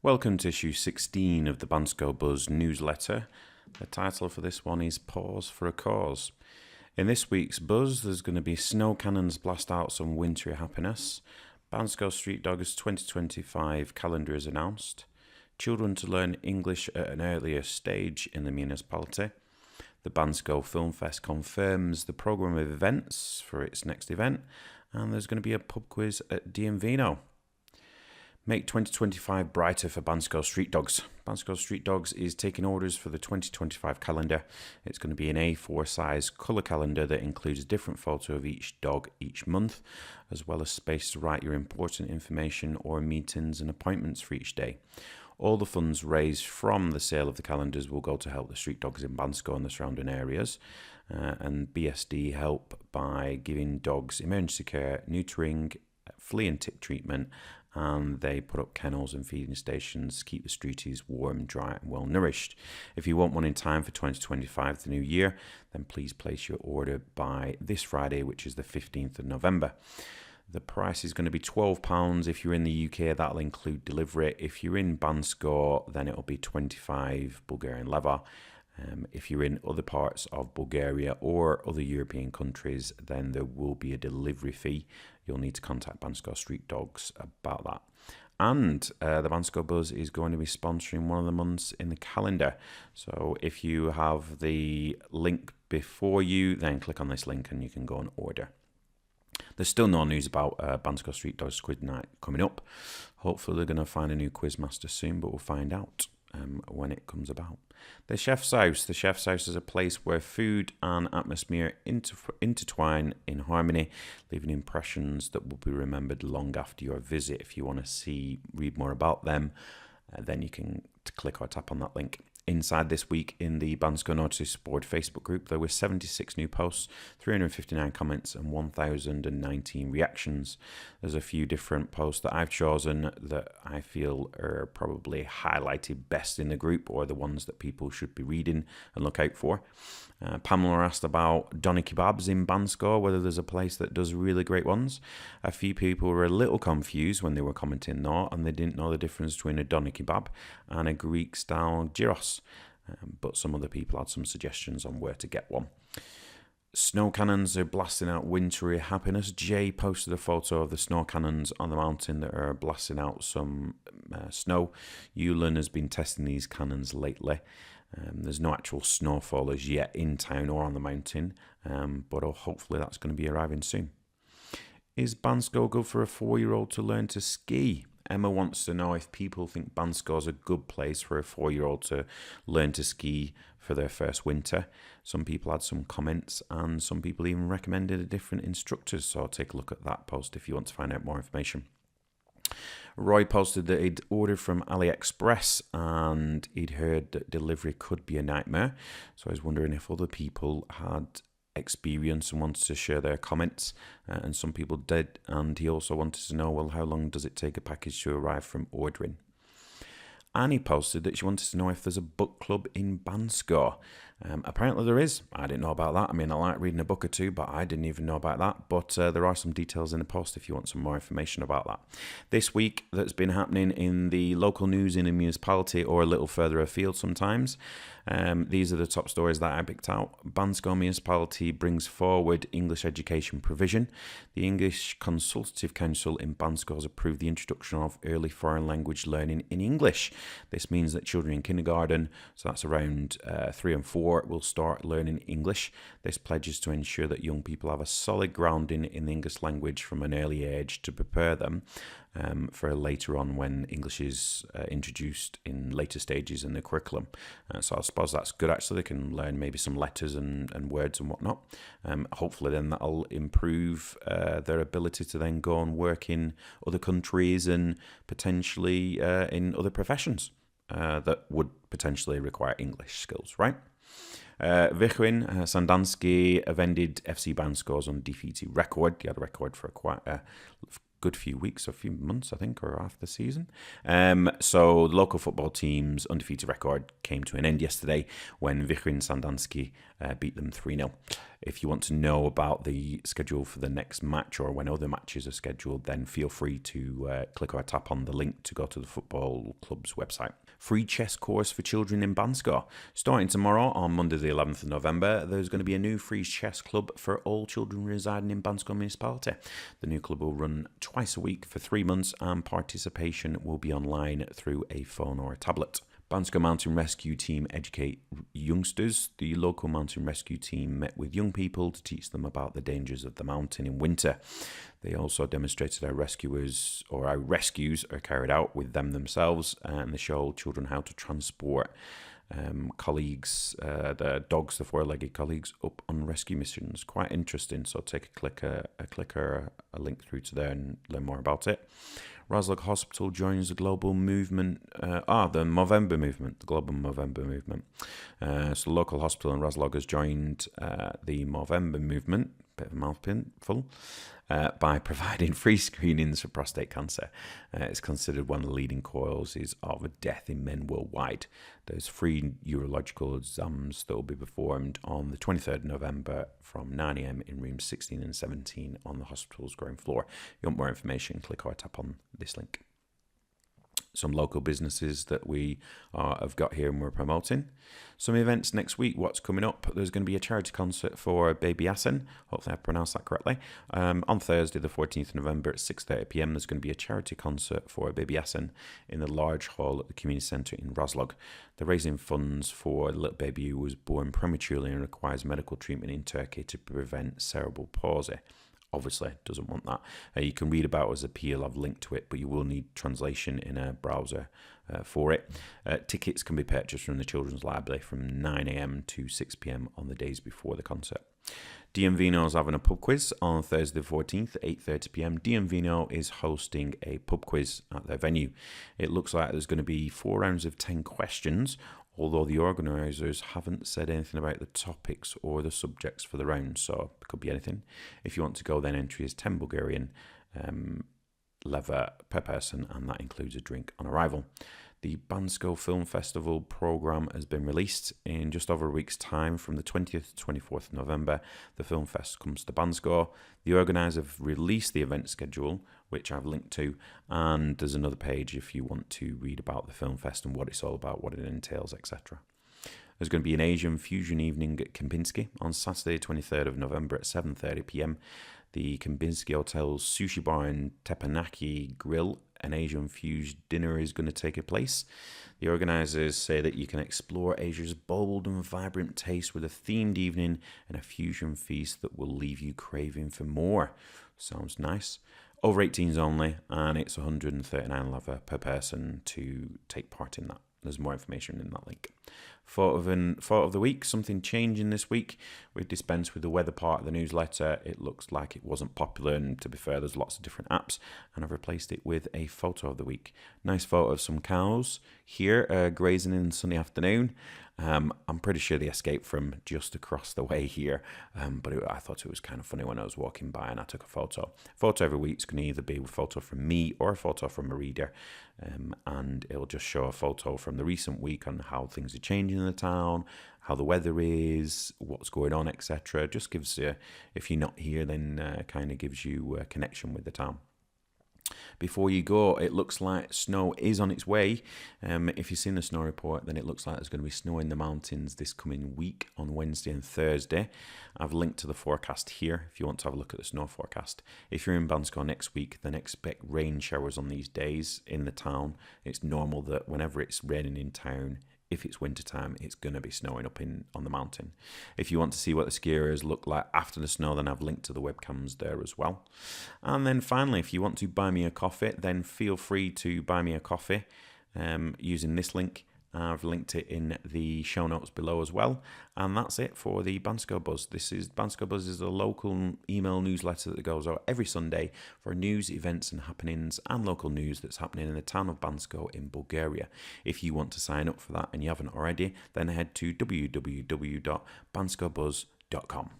Welcome to issue 16 of the Bansko Buzz newsletter. The title for this one is Paws for a Cause. In this week's Buzz, there's going to be snow cannons blast out some wintry happiness. Bansko Street Dogs 2025 calendar is announced. Children to learn English at an earlier stage in the municipality. The Bansko Film Fest confirms the programme of events for its next event. And there's going to be a pub quiz at Vino. Make 2025 brighter for Bansko Street Dogs. Bansko Street Dogs is taking orders for the 2025 calendar. It's going to be an A4 size colour calendar that includes a different photo of each dog each month, as well as space to write your important information or meetings and appointments for each day. All the funds raised from the sale of the calendars will go to help the street dogs in Bansko and the surrounding areas. And BSD help by giving dogs emergency care, neutering, flea and tick treatment, and they put up kennels and feeding stations, keep the streeties warm, dry and well nourished. If you want one in time for 2025, the new year, then please place your order by this Friday, which is the 15th of November. The price is going to be £12. If you're in the UK, that'll include delivery. If you're in Bansko, then it'll be 25 Bulgarian leva. If you're in other parts of Bulgaria or other European countries, then there will be a delivery fee. You'll need to contact Bansko Street Dogs about that. And the Bansko Buzz is going to be sponsoring one of the months in the calendar. So if you have the link before you, then click on this link and you can go and order. There's still no news about Bansko Street Dogs Quiz Night coming up. Hopefully they're going to find a new quizmaster soon, but we'll find out when it comes about. The Chef's House. The Chef's House is a place where food and atmosphere intertwine in harmony, leaving impressions that will be remembered long after your visit. If you want to read more about them, then you can click or tap on that link. Inside this week in the Bansko Notice Board Facebook group, there were 76 new posts, 359 comments and 1,019 reactions. There's a few different posts that I've chosen that I feel are probably highlighted best in the group, or the ones that people should be reading and look out for. Pamela asked about doner kebabs in Bansko, whether there's a place that does really great ones. A few people were a little confused when they were commenting though, and they didn't know the difference between a doner kebab and a Greek-style gyros. But some other people had some suggestions on where to get one. Snow cannons are blasting out wintry happiness. Jay posted a photo of the snow cannons on the mountain that are blasting out some snow. Ulen has been testing these cannons lately. There's no actual snowfall as yet in town or on the mountain, but hopefully that's going to be arriving soon. Is Bansko good for a 4-year-old to learn to ski? Emma wants to know if people think Bansko is a good place for a 4-year-old to learn to ski for their first winter. Some people had some comments, and some people even recommended different instructors, so take a look at that post if you want to find out more information. Roy posted that he'd ordered from AliExpress and he'd heard that delivery could be a nightmare. So I was wondering if other people had experience and wanted to share their comments, and some people did. And he also wanted to know, well, how long does it take a package to arrive from ordering? Annie posted that she wanted to know if there's a book club in Bansko. Apparently there is. I didn't know about that. I mean, I like reading a book or two, but I didn't even know about that. But there are some details in the post if you want some more information about that. This week that's been happening in the local news in a municipality or a little further afield sometimes. These are the top stories that I picked out. Bansko Municipality brings forward English education provision. The English Consultative Council in Bansko has approved the introduction of early foreign language learning in English. This means that children in kindergarten, so that's around 3 and 4, will start learning English. This pledges to ensure that young people have a solid grounding in the English language from an early age to prepare them for later on when English is introduced in later stages in the curriculum. So I suppose that's good actually. They can learn maybe some letters and words and whatnot. Hopefully then that'll improve their ability to then go and work in other countries and potentially in other professions that would potentially require English skills, right? Wintery Sandanski ended FC Bansko's undefeated record. He had a record for quite a good few weeks, a few months, I think, or half the season. So the local football team's undefeated record came to an end yesterday when Wintery Sandanski beat them 3-0. If you want to know about the schedule for the next match or when other matches are scheduled, then feel free to click or tap on the link to go to the football club's website. Free chess course for children in Bansko. Starting tomorrow on Monday the 11th of November, there's going to be a new free chess club for all children residing in Bansko municipality. The new club will run twice a week for 3 months and participation will be online through a phone or a tablet. Bansko Mountain Rescue Team educate youngsters. The local mountain rescue team met with young people to teach them about the dangers of the mountain in winter. They also demonstrated how rescues are carried out with them themselves, and they show children how to transport colleagues, the dogs, the four-legged colleagues, up on rescue missions. Quite interesting. So take a link through to there and learn more about it. Razlog Hospital joins the global movement, the Movember movement, the global Movember movement. So the local hospital in Razlog has joined the Movember movement, bit of a mouthful, by providing free screenings for prostate cancer. It's considered one of the leading causes of death in men worldwide. There's free urological exams that will be performed on the 23rd of November from 9 a.m. in rooms 16 and 17 on the hospital's ground floor. If you want more information, click or tap on this link. Some local businesses that we have got here and we're promoting. Some events next week. What's coming up? There's going to be a charity concert for Baby Yasin. Hopefully I pronounced that correctly. On Thursday, the 14th of November at 6:30 p.m, there's going to be a charity concert for Baby Yasin in the large hall at the community centre in Razlog. They're raising funds for a little baby who was born prematurely and requires medical treatment in Turkey to prevent cerebral palsy. Obviously doesn't want that. You can read about his appeal. I've linked to it, but you will need translation in a browser for it. Tickets can be purchased from the Children's Library from 9 a.m. to 6 p.m. on the days before the concert. DM Vino's having a pub quiz on Thursday the 14th at 8:30 p.m. DM Vino is hosting a pub quiz at their venue. It looks like there's going to be 4 rounds of 10 questions, although the organisers haven't said anything about the topics or the subjects for the round, so it could be anything. If you want to go, then entry is 10 Bulgarian lever per person, and that includes a drink on arrival. The Bansko Film Festival programme has been released in just over a week's time. From the 20th to 24th of November, the Film Fest comes to Bansko. The organisers have released the event schedule, which I've linked to, and there's another page if you want to read about the Film Fest and what it's all about, what it entails, etc. There's going to be an Asian fusion evening at Kempinski on Saturday, 23rd of November at 7:30 p.m. The Kempinski Hotel's Sushi Bar and Teppanyaki Grill, an Asian fused dinner is going to take place. The organisers say that you can explore Asia's bold and vibrant taste with a themed evening and a fusion feast that will leave you craving for more. Sounds nice. Over 18s only, and it's 139 lever per person to take part in that. There's more information in that link. Thought of the week, something changing this week. We've dispensed with the weather part of the newsletter. It looks like it wasn't popular, and to be fair, there's lots of different apps, and I've replaced it with a photo of the week. Nice photo of some cows here grazing in the sunny afternoon. I'm pretty sure they escaped from just across the way here, but I thought it was kind of funny when I was walking by and I took a photo. Photo every week can either be a photo from me or a photo from a reader, and it'll just show a photo from the recent week on how things are changing in the town, how the weather is, what's going on, etc. Just gives you, if you're not here, then kind of gives you a connection with the town. Before you go, it looks like snow is on its way. If you've seen the snow report, then it looks like there's going to be snow in the mountains this coming week on Wednesday and Thursday. I've linked to the forecast here if you want to have a look at the snow forecast. If you're in Bansko next week, then expect rain showers on these days in the town. It's normal that whenever it's raining in town, if it's wintertime, it's going to be snowing up on the mountain. If you want to see what the ski areas look like after the snow, then I've linked to the webcams there as well. And then finally, if you want to buy me a coffee, then feel free to buy me a coffee using this link. I've linked it in the show notes below as well. And that's it for the Bansko Buzz. Bansko Buzz is a local email newsletter that goes out every Sunday for news, events and happenings and local news that's happening in the town of Bansko in Bulgaria. If you want to sign up for that and you haven't already, then head to www.banskobuzz.com.